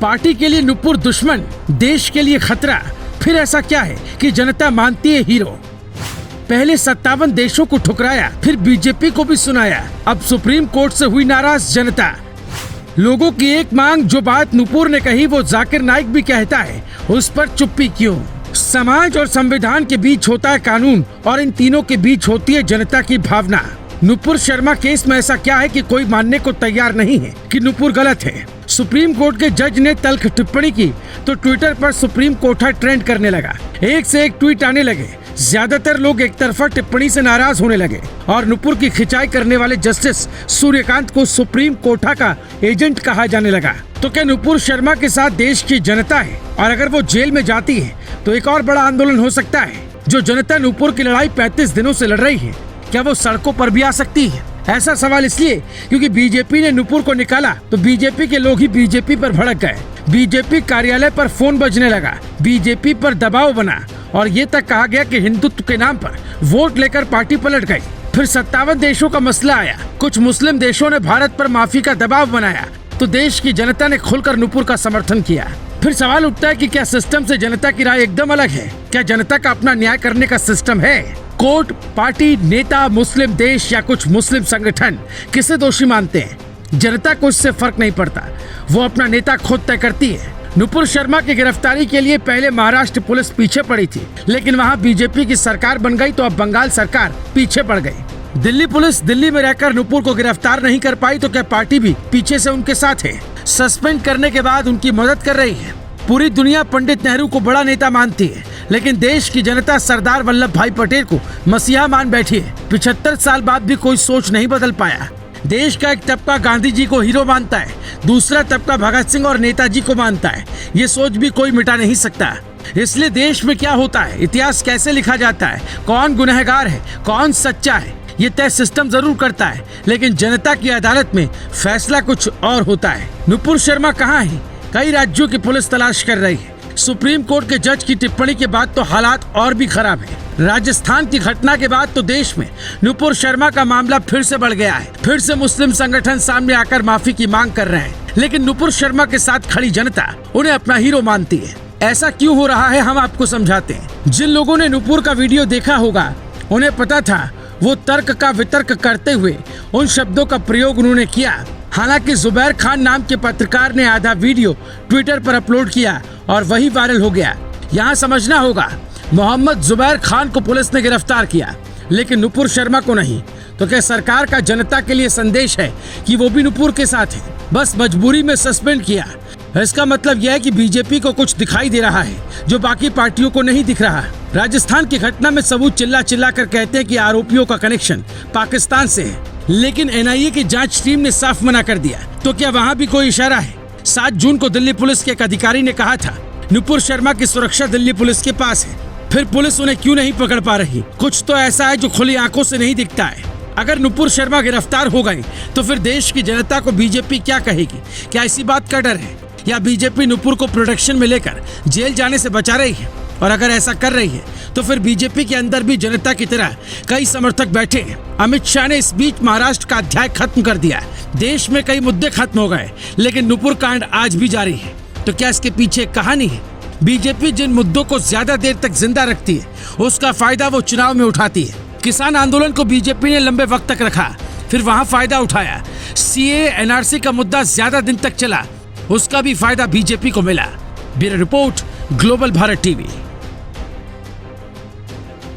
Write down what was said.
Party के लिए नुपुर दुश्मन, देश के लिए खतरा। फिर ऐसा क्या है कि जनता मानती है हीरो? पहले 57 देशों को ठुकराया, फिर बीजेपी को भी सुनाया, अब सुप्रीम कोर्ट से हुई नाराज जनता। लोगों की एक मांग, जो बात नुपुर ने कही वो जाकिर नाइक भी कहता है, उस पर चुप्पी क्यों? समाज और संविधान के बीच होता है कानून और इन तीनों के बीच होती है जनता की भावना। नुपुर शर्मा केस में ऐसा क्या है कि कोई मानने को तैयार नहीं है कि नुपुर गलत है। सुप्रीम कोर्ट के जज ने तल्ख टिप्पणी की तो ट्विटर पर सुप्रीम कोर्ट ट्रेंड करने लगा। एक से एक ट्वीट आने लगे। ज्यादातर लोग एक तरफा टिप्पणी से नाराज होने लगे और नुपुर की खिंचाई करने वाले जस्टिस सूर्यकांत को सुप्रीम कोर्ट का एजेंट कहा जाने लगा। तो क्या नुपुर शर्मा के साथ देश की जनता है? और अगर वो जेल में जाती है तो एक और बड़ा आंदोलन हो सकता है। जो जनता नुपुर की लड़ाई 35 दिनों से लड़ रही है, क्या वो सड़कों पर भी आ सकती है? ऐसा सवाल इसलिए क्योंकि बीजेपी ने नुपुर को निकाला तो बीजेपी के लोग ही बीजेपी पर भड़क गए। बीजेपी कार्यालय पर फोन बजने लगा, बीजेपी पर दबाव बना और ये तक कहा गया कि हिंदुत्व के नाम पर वोट लेकर पार्टी पलट गई। फिर 57 देशों का मसला आया। कुछ मुस्लिम देशों ने भारत पर माफी का दबाव बनाया तो देश की जनता ने खुलकर नुपुर का समर्थन किया। फिर सवाल उठता है कि क्या सिस्टम से जनता की राय एकदम अलग है? क्या जनता का अपना न्याय करने का सिस्टम है? कोर्ट, पार्टी, नेता, मुस्लिम देश या कुछ मुस्लिम संगठन किसे दोषी मानते हैं? जनता को इससे फर्क नहीं पड़ता, वो अपना नेता खुद तय करती है। नुपुर शर्मा की गिरफ्तारी के लिए पहले महाराष्ट्र पुलिस पीछे पड़ी थी, लेकिन वहां बीजेपी की सरकार बन गई तो अब बंगाल सरकार पीछे पड़ गई। दिल्ली पुलिस दिल्ली में रहकर नुपुर को गिरफ्तार नहीं कर पाई तो क्या पार्टी भी पीछे से उनके साथ है? सस्पेंड करने के बाद उनकी मदद कर रही है। पूरी दुनिया पंडित नेहरू को बड़ा नेता मानती है, लेकिन देश की जनता सरदार वल्लभ भाई पटेल को मसीहा मान बैठी है। 75 साल बाद भी कोई सोच नहीं बदल पाया। देश का एक तबका गांधी जी को हीरो मानता है, दूसरा तबका भगत सिंह और नेताजी को मानता है। ये सोच भी कोई मिटा नहीं सकता। इसलिए देश में क्या होता है, इतिहास कैसे लिखा जाता है, कौन गुनहगार है, कौन सच्चा है, ये तय सिस्टम जरूर करता है, लेकिन जनता की अदालत में फैसला कुछ और होता है। नुपुर शर्मा कहाँ है? कई राज्यों की पुलिस तलाश कर रही है। सुप्रीम कोर्ट के जज की टिप्पणी के बाद तो हालात और भी खराब है। राजस्थान की घटना के बाद तो देश में नुपुर शर्मा का मामला फिर से बढ़ गया है। फिर से मुस्लिम संगठन सामने आकर माफी की मांग कर रहे हैं, लेकिन नुपुर शर्मा के साथ खड़ी जनता उन्हें अपना हीरो मानती है। ऐसा क्यों हो रहा है, हम आपको समझाते हैं। जिन लोगों ने नुपुर का वीडियो देखा होगा उन्हें पता था वो तर्क का वितर्क करते हुए उन शब्दों का प्रयोग उन्होंने किया। हालांकि जुबैर खान नाम के पत्रकार ने आधा वीडियो ट्विटर पर अपलोड किया और वही वायरल हो गया। यहाँ समझना होगा, मोहम्मद जुबैर खान को पुलिस ने गिरफ्तार किया, लेकिन नुपुर शर्मा को नहीं। तो क्या सरकार का जनता के लिए संदेश है कि वो भी नुपुर के साथ है, बस मजबूरी में सस्पेंड किया? इसका मतलब यह है कि बीजेपी को कुछ दिखाई दे रहा है जो बाकी पार्टियों को नहीं दिख रहा। राजस्थान की घटना में सबूत चिल्ला चिल्ला कर कहते हैं कि आरोपियों का कनेक्शन पाकिस्तान से है, लेकिन एनआईए की जांच टीम ने साफ मना कर दिया। तो क्या वहाँ भी कोई इशारा है? 7 जून को दिल्ली पुलिस के एक अधिकारी ने कहा था नुपुर शर्मा की सुरक्षा दिल्ली पुलिस के पास है, फिर पुलिस उन्हें क्यों नहीं पकड़ पा रही? कुछ तो ऐसा है जो खुली आंखों से नहीं दिखता है। अगर नुपुर शर्मा गिरफ्तार हो गए तो फिर देश की जनता को बीजेपी क्या कहेगी? क्या इसी बात का डर है, या बीजेपी नुपुर को प्रोटेक्शन में लेकर जेल जाने से बचा रही है? और अगर ऐसा कर रही है तो फिर बीजेपी के अंदर भी जनता की तरह कई समर्थक बैठे हैं। अमित शाह ने इस बीच महाराष्ट्र का अध्याय खत्म कर दिया। देश में कई मुद्दे खत्म हो गए, लेकिन नुपुर कांड आज भी जारी है। तो क्या इसके पीछे कहानी है? बीजेपी जिन मुद्दों को ज्यादा देर तक जिंदा रखती है उसका फायदा वो चुनाव में उठाती है। किसान आंदोलन को बीजेपी ने लंबे वक्त तक रखा, फिर वहाँ फायदा उठाया। सीए एनआरसी का मुद्दा ज्यादा दिन तक चला, उसका भी फायदा बीजेपी को मिला। Bureau report, global Bharat TV.